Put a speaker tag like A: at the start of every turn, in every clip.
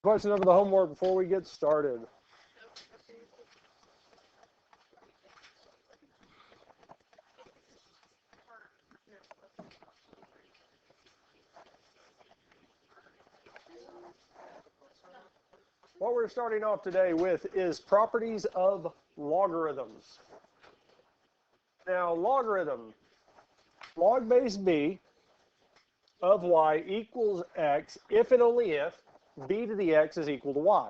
A: Question over the homework before we get started. What we're starting off today with is properties of logarithms. Now, logarithm, log base b of y equals x if and only if b to the x is equal to y.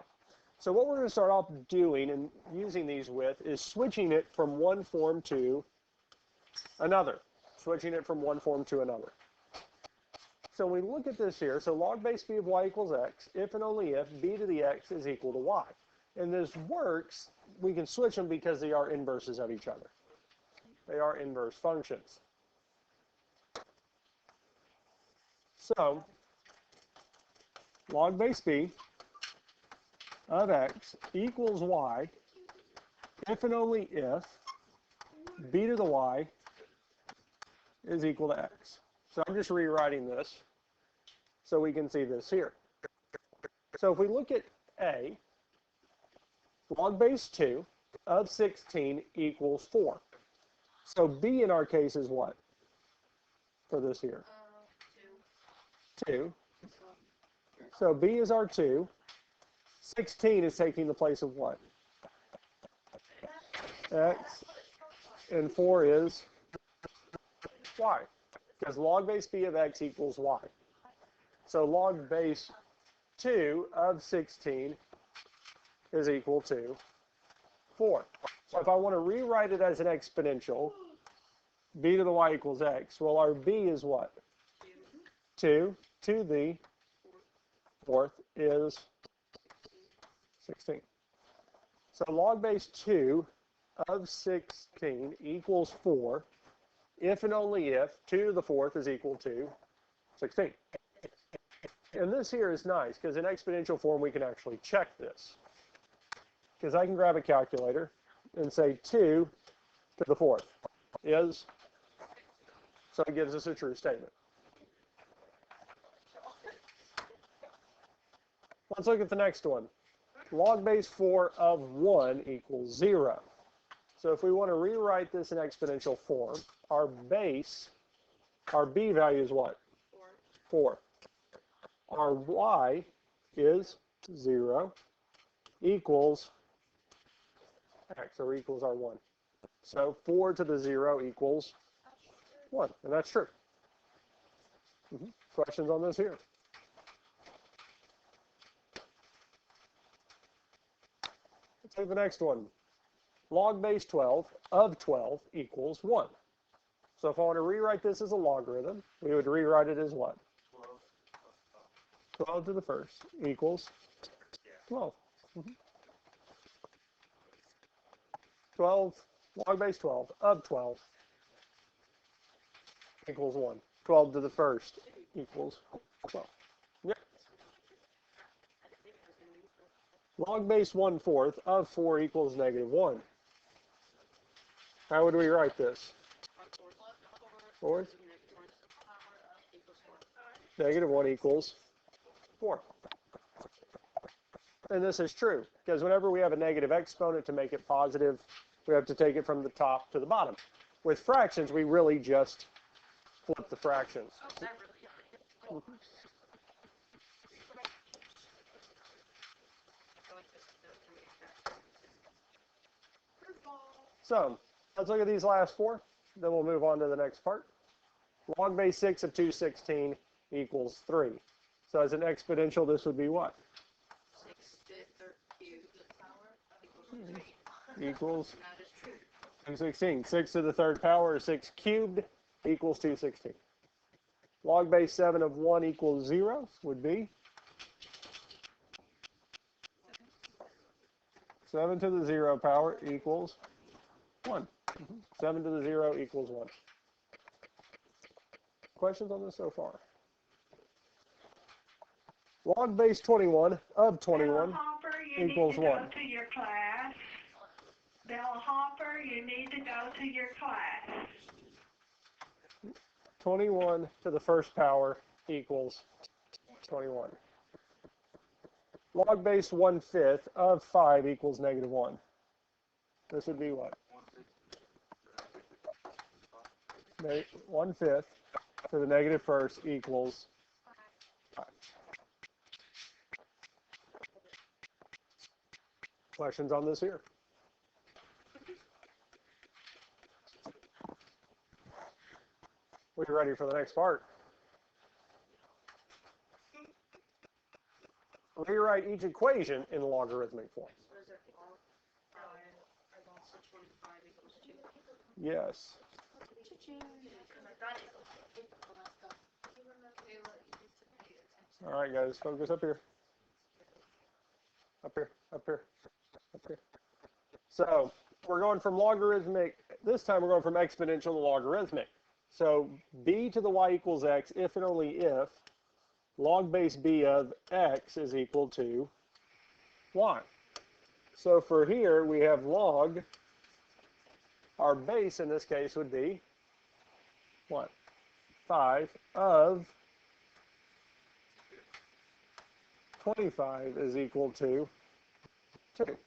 A: So what we're going to start off doing and using these with is switching it from one form to another. Switching it from one form to another. So we look at this here. So log base b of y equals x if and only if b to the x is equal to y. And this works, we can switch them because they are inverses of each other. They are inverse functions. So log base b of x equals y if and only if b to the y is equal to x. So I'm just rewriting this so we can see this here. So if we look at a, log base 2 of 16 equals 4. So b in our case is what for this here? 2. So b is our 2. 16 is taking the place of what? X. And 4 is y. Because log base b of x equals y. So log base 2 of 16 is equal to 4. So if I want to rewrite it as an exponential, b to the y equals x, well, our b is what? 2 to the 4th is 16. So log base 2 of 16 equals 4 if and only if 2 to the 4th is equal to 16. And this here is nice because in exponential form we can actually check this. Because I can grab a calculator and say 2 to the 4th is, so it gives us a true statement. Let's look at the next one. Log base 4 of 1 equals 0. So if we want to rewrite this in exponential form, our base, our b value is what? 4. Our y is 0 equals x, or equals our 1. So 4 to the 0 equals 1, and that's true. Questions on this here? Let's take the next one. Log base 12 of 12 equals 1. So if I want to rewrite this as a logarithm, we would rewrite it as what? 12 to the first equals 12. 12, log base 12 of 12 equals 1. 12 to the first equals 12. Yep. Log base 1/4 of 4 equals -1. How would we write this? Fourth? -1 equals 4. And this is true, because whenever we have a negative exponent to make it positive, we have to take it from the top to the bottom. With fractions, we really just flip the fractions. So let's look at these last 4, then we'll move on to the next part. Log base 6 of 216 equals 3. So as an exponential, this would be what?
B: 6 to the 3rd cubed power
A: Equals 216. 6 to the 3rd power is 6 cubed equals 216. Log base 7 of 1 equals 0 would be 7 to the 0 power equals 1. 7 to the 0 equals 1. Questions on this so far? Log base 21 of 21
C: Hopper,
A: equals 1.
C: You need to go to your class. Bill Hopper, you need to go to your class.
A: 21 to the 1st power equals 21. Log base 1/5 of 5 equals -1. This would be what? 1/5 to the negative first equals 5. Questions on this here? We're ready for the next part. Rewrite each equation in logarithmic form.
B: So is it log 5 and also 25 equals 2?
A: Yes. All right, guys, focus up here. Up here, up here, up here. So we're going from logarithmic, this time we're going from exponential to logarithmic. So b to the y equals x if and only if log base b of x is equal to y. So for here, we have log, our base in this case would be what? 5 of 25 is equal to 2.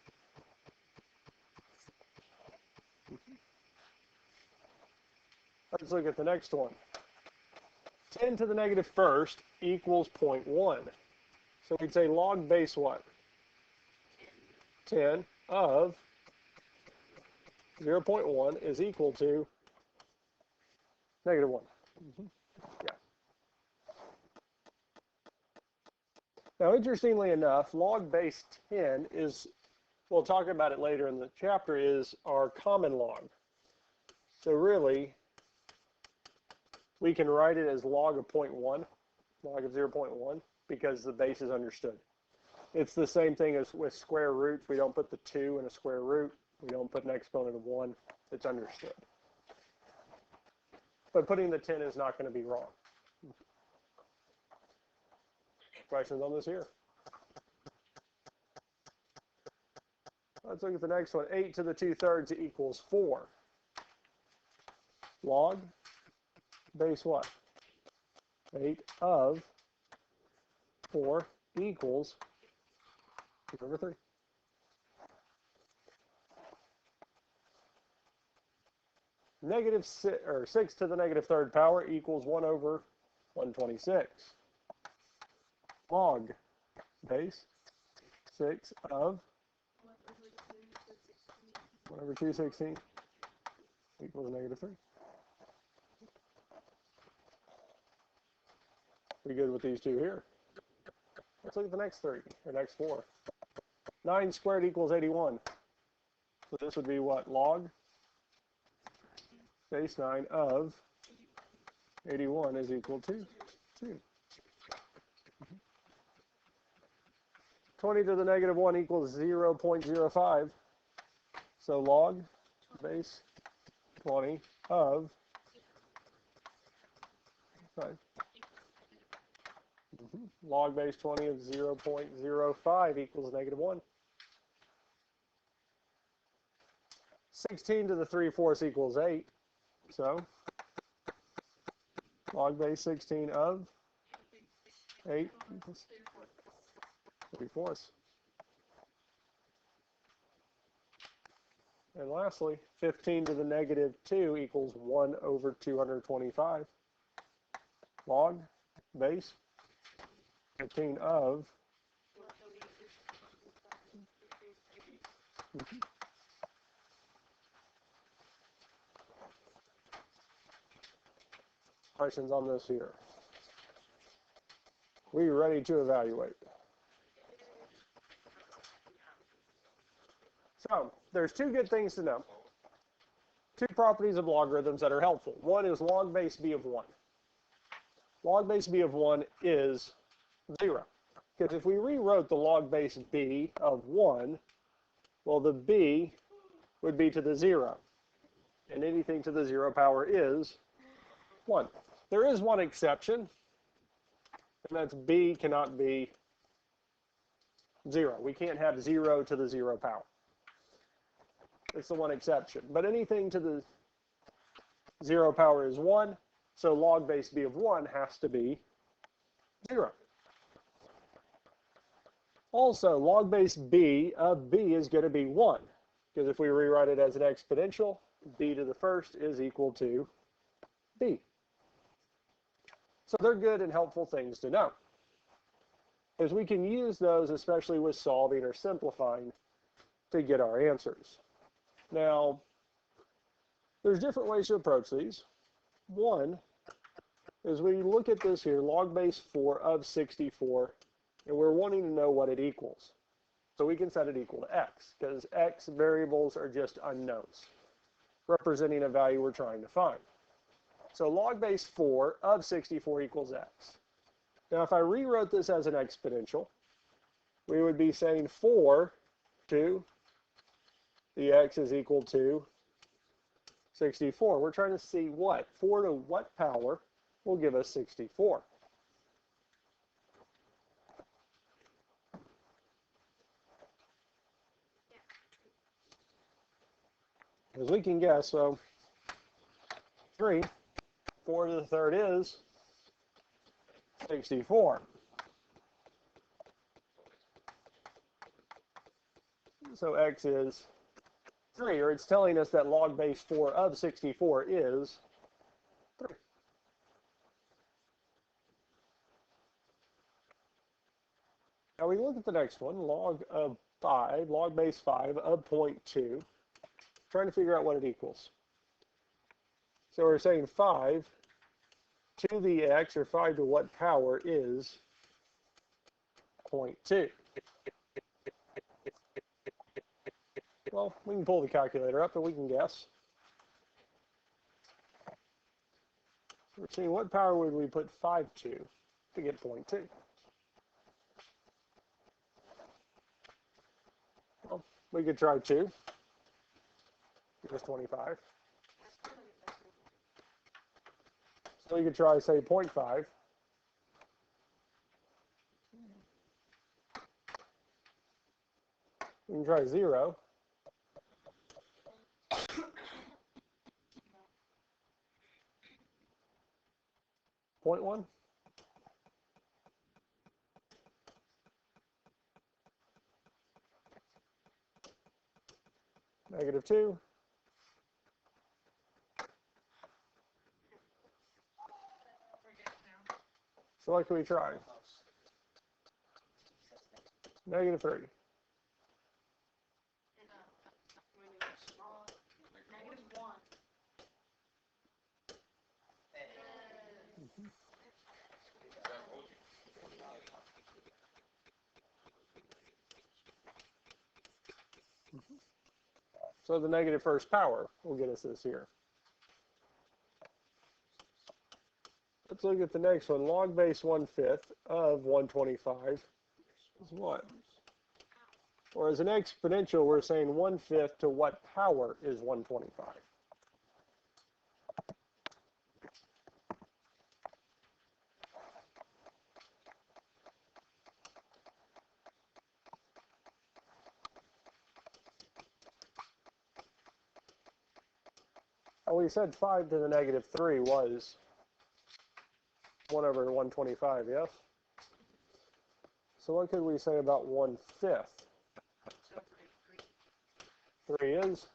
A: Let's look at the next one. 10 to the negative first equals 0.1. So we'd say log base what? 10 of 0.1 is equal to -1. Yeah. Now, interestingly enough, log base 10 is, we'll talk about it later in the chapter, is our common log. So really, we can write it as log of 0.1, log of 0.1, because the base is understood. It's the same thing as with square roots. We don't put the 2 in a square root. We don't put an exponent of 1. It's understood. But putting the 10 is not going to be wrong. Questions on this here? Let's look at the next one. 8 to the 2/3 equals 4. Log base what? 8 of 4 equals 2/3. Negative 6 to the negative third power equals 1/126. Log base 6 of 1/216 equals -3. We good with these two here? Let's look at the next 3, or next 4. 9 squared equals 81. So this would be what? Log base 9 of 81 is equal to 2. 20 to the negative 1 equals 0.05. So log base 20 of 5. Log base 20 of 0.05 equals -1. 16 to the 3/4 equals 8. So log base 16 of 8 equals 3/4. And lastly, 15 to the negative 2 equals 1/225. Log base 15 of questions on this here. We ready to evaluate. So there's 2 good things to know. 2 properties of logarithms that are helpful. One is log base b of 1. Log base b of 1 is 0. Because if we rewrote the log base b of 1, well, the b would be to the 0. And anything to the 0 power is 1. There is one exception, and that's b cannot be 0. We can't have 0 to the 0 power. It's the one exception. But anything to the 0 power is 1, so log base b of 1 has to be 0. Also, log base b of b is going to be 1, because if we rewrite it as an exponential, b to the first is equal to b. So they're good and helpful things to know, because we can use those, especially with solving or simplifying, to get our answers. Now, there's different ways to approach these. One is we look at this here, log base 4 of 64, and we're wanting to know what it equals. So we can set it equal to x, because x variables are just unknowns, representing a value we're trying to find. So log base 4 of 64 equals x. Now if I rewrote this as an exponential, we would be saying 4 to the x is equal to 64. We're trying to see what? 4 to what power will give us 64? As we can guess, so 3, 4 to the third is 64. So x is 3, or it's telling us that log base 4 of 64 is 3. Now we look at the next one, log base 5 of 0.2, trying to figure out what it equals. So we're saying 5 to the x, or 5 to what power, is 0.2. Well, we can pull the calculator up and we can guess. We're seeing what power would we put 5 to get 0.2? Well, we could try 2. Give us 25. So we could try, say, 0.5. We can try 0. 0.1. -2. So what can we try? -3.
B: -1.
A: So the negative first power will get us this here. Let's look at the next one. Log base 1/5 of 125 is what? Or as an exponential, we're saying 1/5 to what power is 125? Oh, we said 5 to the -3 was 1 over 125, yes? So what could we say about 1/5? 3 is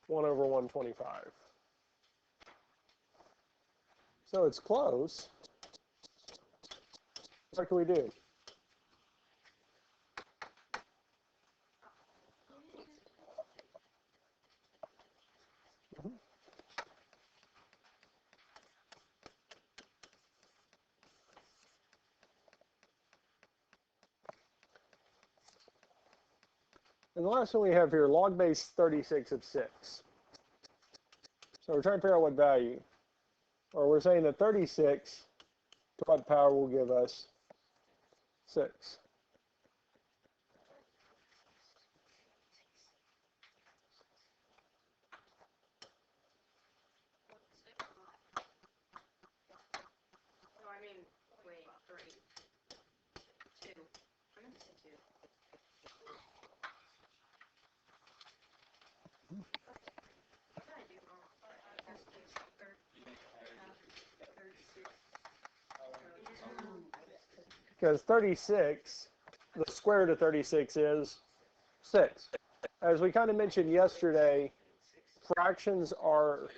A: 1 over 125. So it's close. What can we do? And the last one we have here, log base 36 of 6. So we're trying to figure out what value. Or we're saying that 36 to what power will give us 6.
B: No, I mean, wait, 3. 2. I'm going to say 2. What did I do wrong? That's 36.
A: Because 36, the square root of 36 is 6. As we kind of mentioned yesterday, fractions are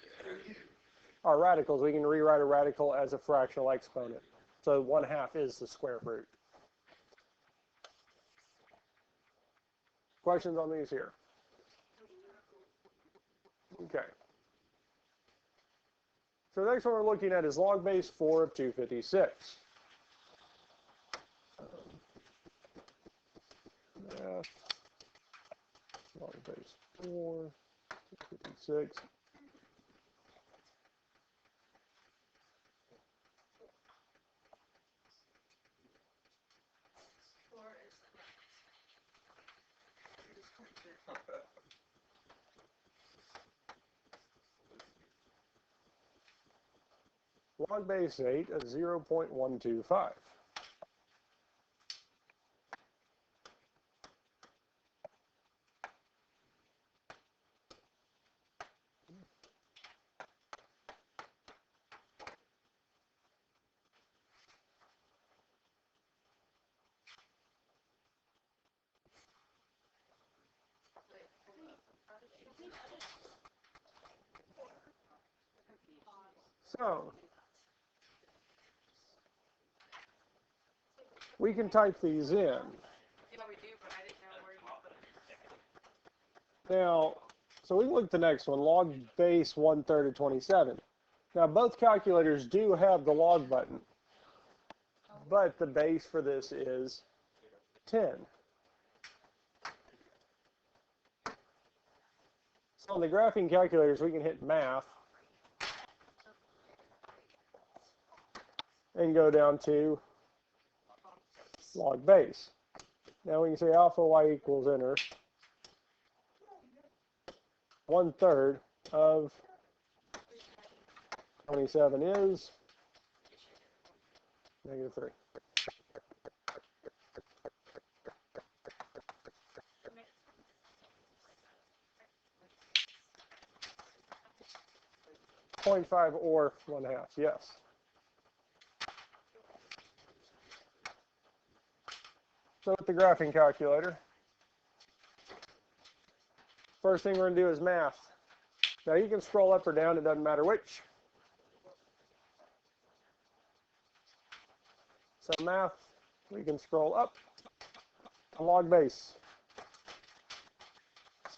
A: radicals. We can rewrite a radical as a fractional exponent. So 1/2 is the square root. Questions on these here? Okay. So the next one we're looking at is log base 4 of 256. Log base 4, 256. Log base 8 of 0.125. So we can type these in.
B: Yeah, we do, but I didn't know where you put it.
A: Now, so we can look at the next one, log base 1/3 of 27. Now, both calculators do have the log button, but the base for this is 10. So on the graphing calculators, we can hit math and go down to log base. Now we can say alpha y equals enter 1/3 of 27 is -3. .5 or 1/2, yes. So with the graphing calculator, first thing we're going to do is math. Now you can scroll up or down, it doesn't matter which. So math, we can scroll up to log base.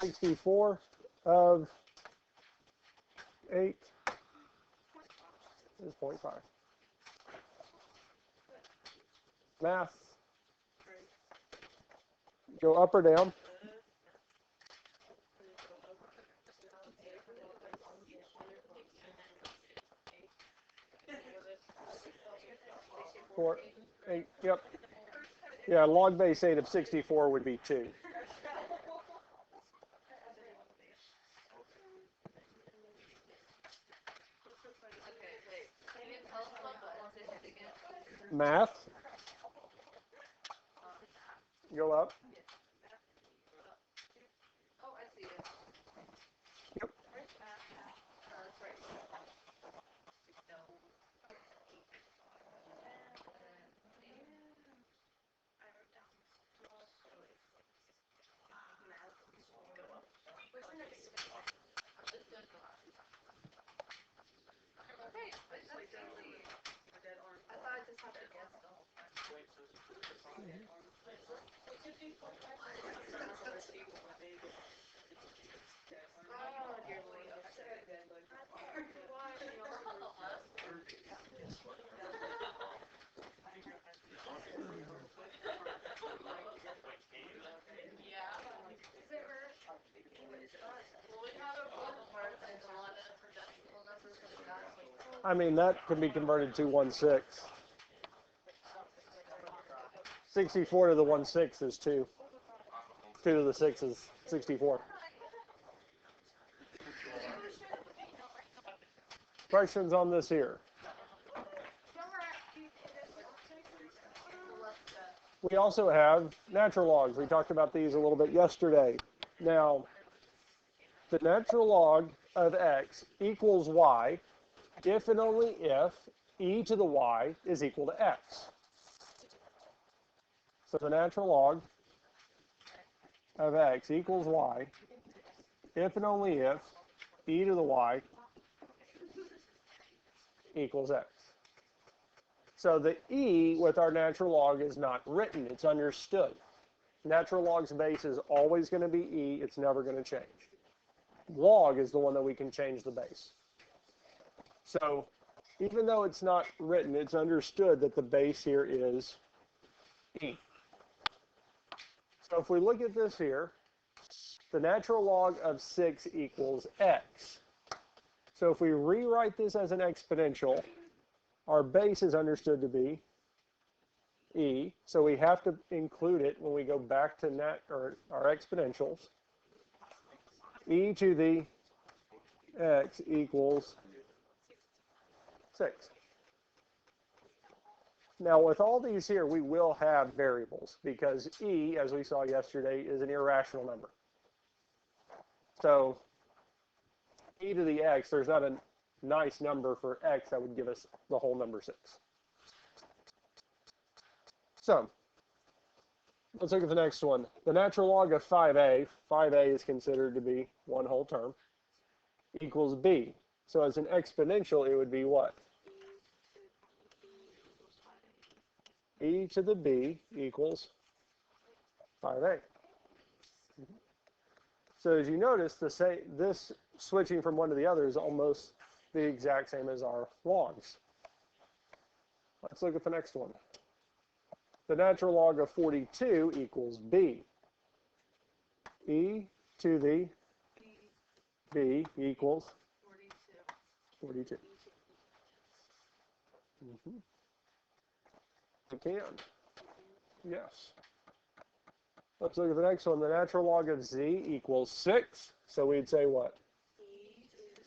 A: 64 of 8 is 0.5. Math, go up or down. Four, 8, yep. Yeah, log base 8 of 64 would be 2. Math, go up.
B: Oh, I see it.
A: Yep.
B: That's right. I thought I just had to guess the whole time. Oh, dear Lord, upset. Yeah. Does it hurt? Well, we have a vocal part that's a lot of well, that's what's really bad.
A: I mean, that can be converted to 1/6. 64 to the 1/6 is 2. 2 to the 6 is 64. Questions on this here? We also have natural logs. We talked about these a little bit yesterday. Now, the natural log of x equals y if and only if e to the y is equal to x. So the natural log of x equals y if and only if e to the y equals x. So the e with our natural log is not written, it's understood. Natural log's base is always going to be e, it's never going to change. Log is the one that we can change the base. So even though it's not written, it's understood that the base here is e. So if we look at this here, the natural log of 6 equals x. So if we rewrite this as an exponential, our base is understood to be e. So we have to include it when we go back to our exponentials. E to the x equals 6. Now with all these here, we will have variables because e, as we saw yesterday, is an irrational number. So e to the x, there's not a nice number for x that would give us the whole number 6. So let's look at the next one. The natural log of 5a is considered to be one whole term, equals b. So as an exponential, it would be what? E to the b equals 5a. So as you notice, this switching from one to the other is almost the exact same as our logs. Let's look at the next one. The natural log of 42 equals b. E to the b equals 42. We can. Yes. Let's look at the next one. The natural log of z equals 6. So we'd say what?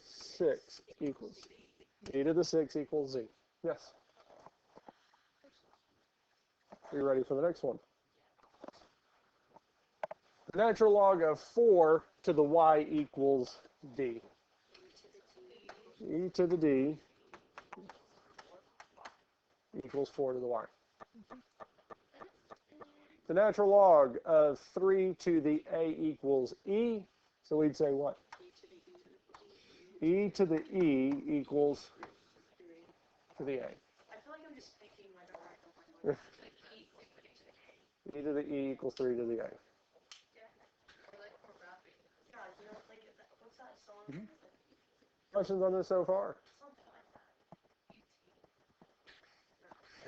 A: 6 equals e to the 6 equals z. Yes. Are you ready for the next one? The natural log of 4 to the y equals d. E to the d equals 4 to the y. The natural log of 3 to the a equals e. So we'd say what? E to the e equals to the a.
B: I feel like I'm just thinking like a random
A: E to the e equals 3 to the a.
B: Yeah, I like more rapping. Yeah, you know, like, what's that song?
A: Questions on this so far?
B: Something like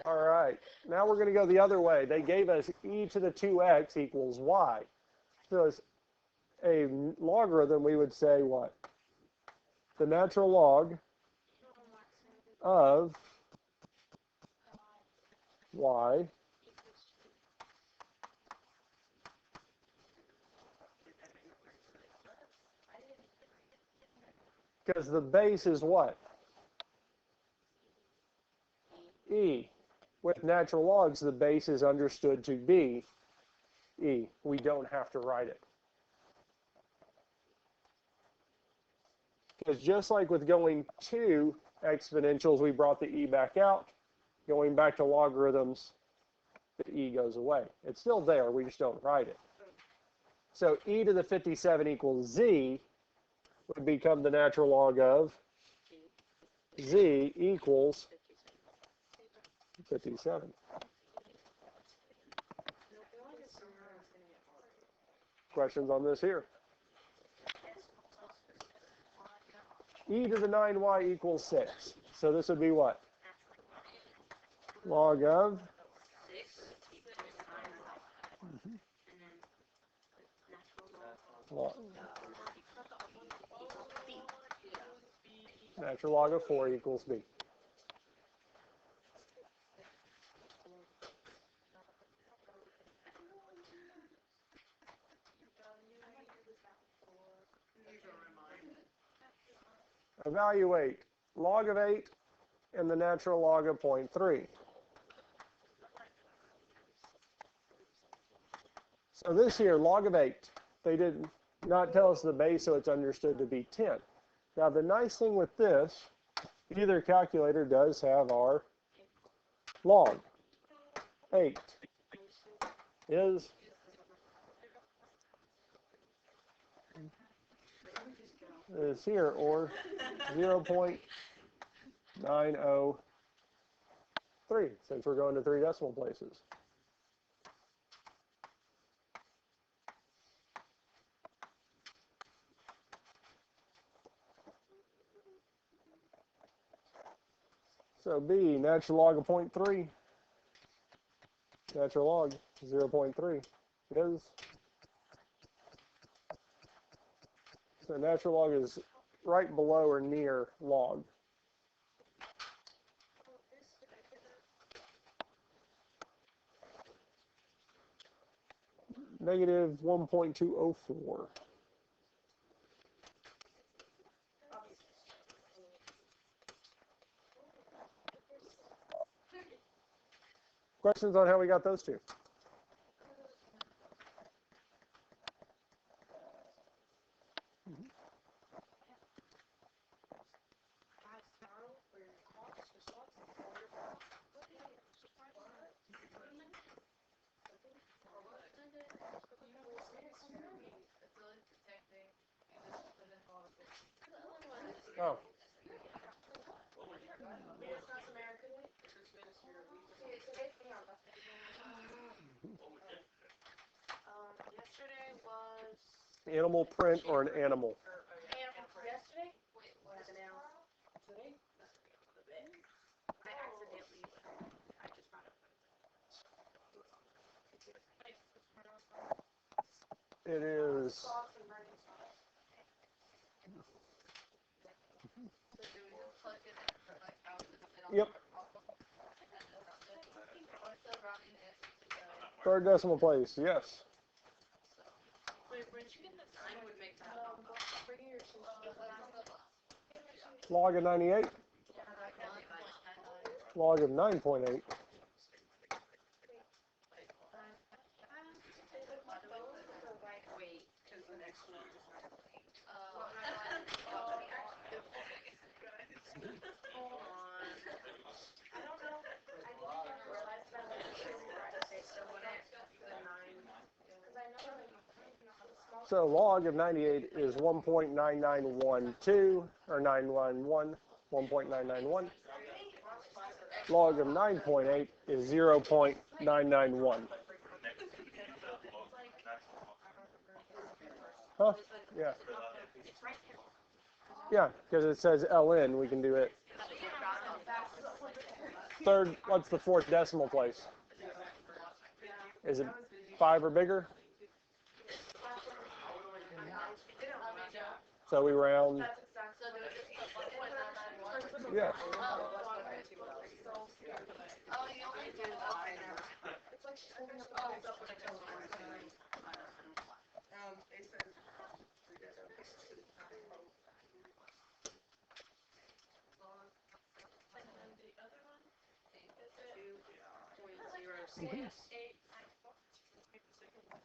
B: that.
A: All right. Now we're going to go the other way. They gave us e to the 2x equals y. So as a logarithm, we would say what? The natural log of y because the base is what? E. With natural logs, the base is understood to be e. We don't have to write it. Because just like with going to exponentials, we brought the e back out. Going back to logarithms, the e goes away. It's still there, we just don't write it. So e to the 57 equals z would become the natural log of z equals 57. Questions on this here? E to the 9y equals 6. So this would be what? Log of natural log of 4 equals b. Evaluate log of 8 and the natural log of 0.3. So this here, log of 8, they did not tell us the base, so it's understood to be 10. Now the nice thing with this, either calculator does have our log. 8 is here, or 0.903, since we're going to 3 decimal places. So B, natural log of 0.3, natural log 0.3 is, so natural log is right below or near log. Negative 1.204. Questions on how we got those two? Oh.
B: Yesterday was
A: Animal print or an animal?
B: yesterday. Wait, what is it now? Today? I accidentally. I just found out.
A: It is. Yep. Third decimal place, yes. Log of 98. Log of 9.8.
B: Wait, because the next one is hold on. I don't know. I didn't realize that I was okay, so what else? The 9. Because I know like
A: So log of 98 is 1.9912, or 911, 1.991. Log of 9.8 is 0.991. Huh? Yeah. Yeah, because it says LN, we can do it. Third, what's the fourth decimal place? Is it 5 or bigger? So we round. Yeah.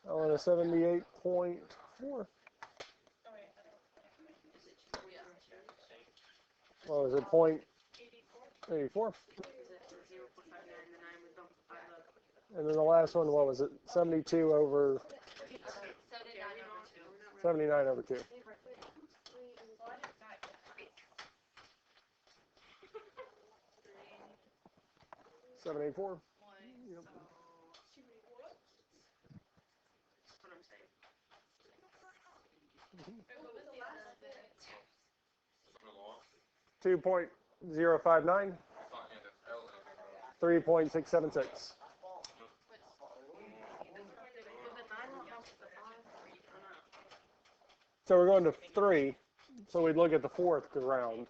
A: On a 78.4. What was it, 0.84? And then the last one, what was it, 72 over 79 over 2. 784. Yep. 2.059. 3.676. So we're going to 3. So we'd look at the fourth round.